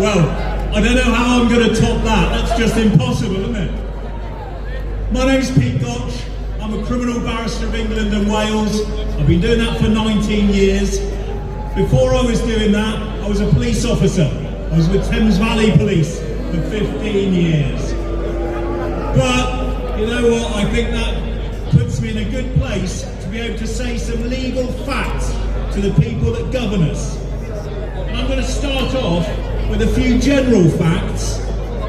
Well, I don't know how I'm going to top that. That's just impossible, isn't it? My name's Pete Gotch. I'm a criminal barrister of England and Wales. I've been doing that for 19 years. Before I was doing that, I was a police officer. I was with Thames Valley Police for 15 years. But, you know what, I think that puts me in a good place to be able to say some legal facts to the people that govern us. And I'm going to start off with a few general facts,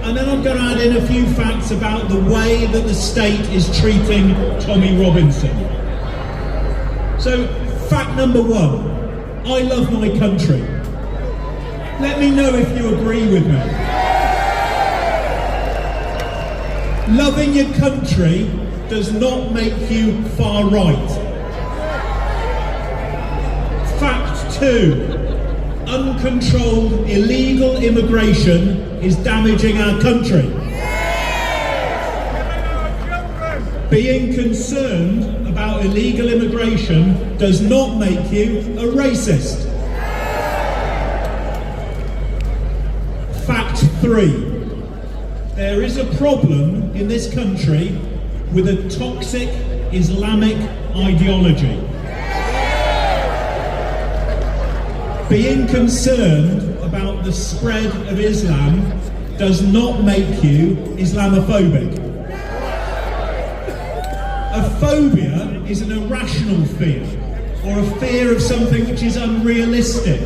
and then I'm going to add in a few facts about the way that the state is treating Tommy Robinson. So, fact number one, I love my country. Let me know if you agree with me. Loving your country does not make you far right. Fact two, uncontrolled illegal immigration is damaging our country. Being concerned about illegal immigration does not make you a racist. Fact three, there is a problem in this country with a toxic Islamic ideology. Being concerned about the spread of Islam does not make you Islamophobic. A phobia is an irrational fear, or a fear of something which is unrealistic.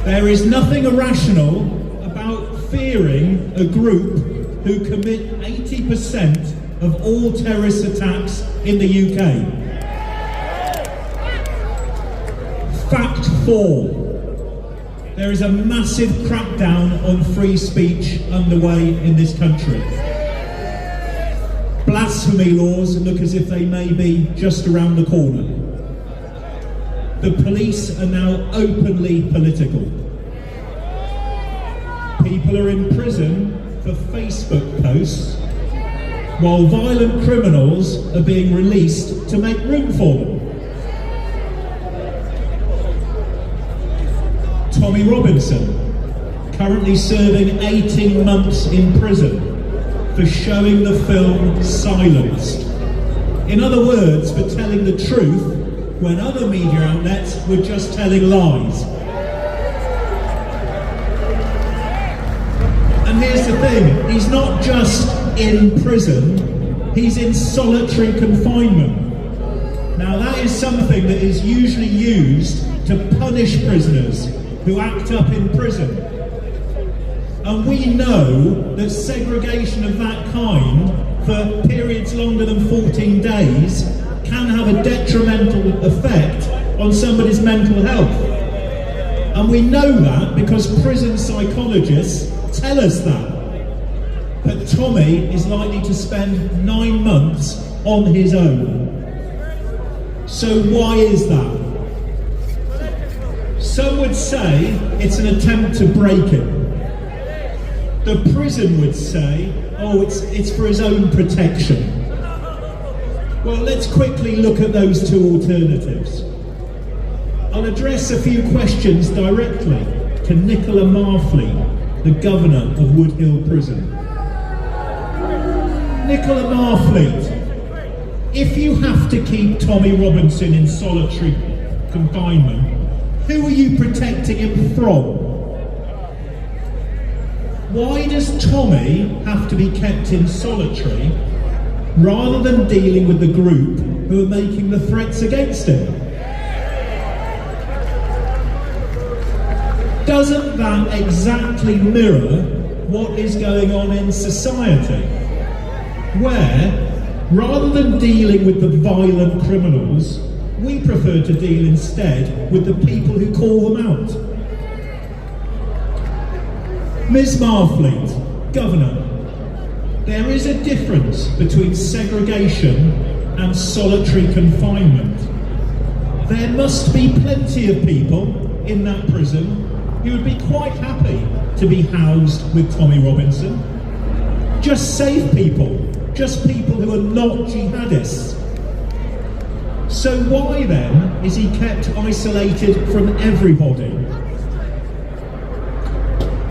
There is nothing irrational about fearing a group who commit 80% of all terrorist attacks in the UK. Fact four, there is a massive crackdown on free speech underway in this country. Blasphemy laws look as if they may be just around the corner. The police are now openly political. People are in prison for Facebook posts, while violent criminals are being released to make room for them. Tommy Robinson, currently serving 18 months in prison for showing the film Silenced. In other words, for telling the truth when other media outlets were just telling lies. And here's the thing, he's not just in prison, he's in solitary confinement. Now that is something that is usually used to punish prisoners who act up in prison. And we know that segregation of that kind for periods longer than 14 days can have a detrimental effect on somebody's mental health. And we know that because prison psychologists tell us that. But Tommy is likely to spend 9 months on his own. So why is that? Some would say it's an attempt to break him. The prison would say, oh, it's for his own protection. Well, let's quickly look at those two alternatives. I'll address a few questions directly to Nicola Marfleet, the governor of Woodhill Prison. Nicola Marfleet, if you have to keep Tommy Robinson in solitary confinement, who are you protecting him from? Why does Tommy have to be kept in solitary rather than dealing with the group who are making the threats against him? Doesn't that exactly mirror what is going on in society? Where, rather than dealing with the violent criminals, we prefer to deal instead with the people who call them out. Ms Marfleet, Governor, there is a difference between segregation and solitary confinement. There must be plenty of people in that prison who would be quite happy to be housed with Tommy Robinson. Just safe people, just people who are not jihadists. So why then is he kept isolated from everybody?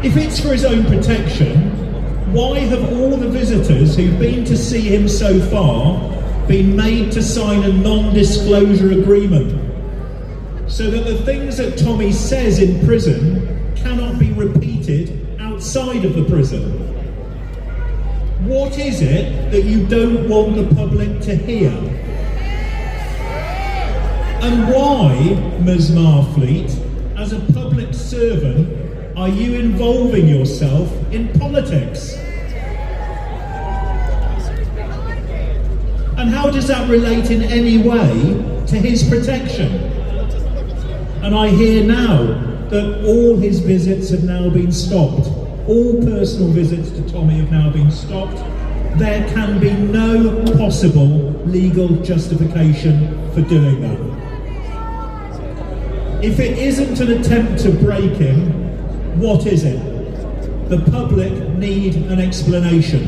If it's for his own protection, why have all the visitors who've been to see him so far been made to sign a non-disclosure agreement so that the things that Tommy says in prison cannot be repeated outside of the prison? What is it that you don't want the public to hear? And why, Ms Marfleet, as a public servant, are you involving yourself in politics? And how does that relate in any way to his protection? And I hear now that all his visits have now been stopped. All personal visits to Tommy have now been stopped. There can be no possible legal justification for doing that. If it isn't an attempt to break him, what is it? The public need an explanation.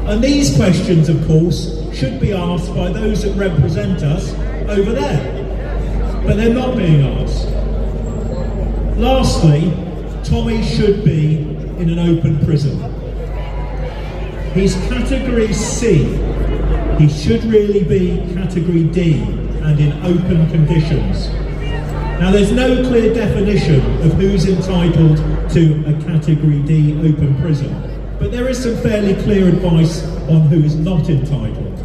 And these questions, of course, should be asked by those that represent us over there. But they're not being asked. Lastly, Tommy should be in an open prison. He's category C. He should really be category D and in open conditions. Now, there's no clear definition of who's entitled to a Category D open prison, but there is some fairly clear advice on who is not entitled.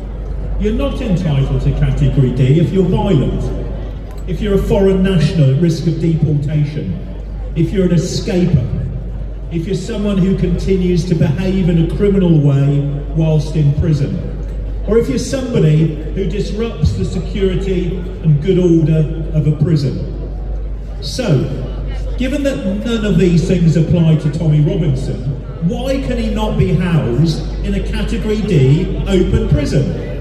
You're not entitled to Category D if you're violent, if you're a foreign national at risk of deportation, if you're an escaper, if you're someone who continues to behave in a criminal way whilst in prison, or if you're somebody who disrupts the security and good order of a prison. So, given that none of these things apply to Tommy Robinson, why can he not be housed in a Category D open prison?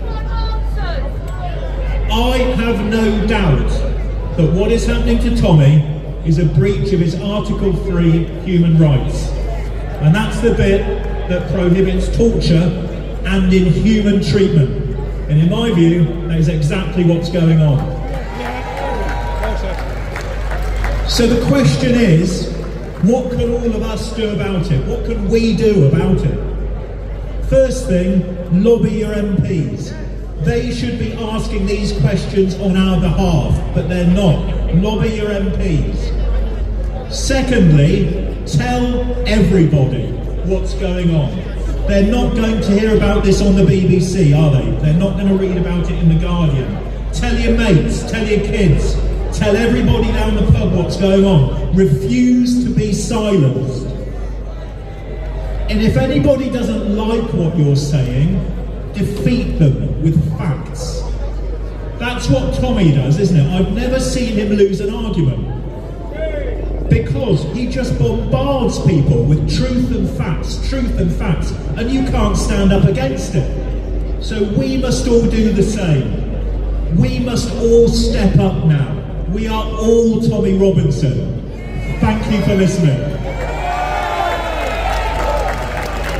I have no doubt that what is happening to Tommy is a breach of his Article 3 human rights. And that's the bit that prohibits torture and inhuman treatment. And in my view, that is exactly what's going on. So the question is, what can all of us do about it? What can we do about it? First thing, lobby your MPs. They should be asking these questions on our behalf, but they're not. Lobby your MPs. Secondly, tell everybody what's going on. They're not going to hear about this on the BBC, are they? They're not going to read about it in The Guardian. Tell your mates, tell your kids, tell everybody down the pub what's going on. Refuse to be silenced. And if anybody doesn't like what you're saying, defeat them with facts. That's what Tommy does, isn't it? I've never seen him lose an argument. Because he just bombards people with truth and facts, and you can't stand up against it. So we must all do the same. We must all step up now. We are all Tommy Robinson. Thank you for listening.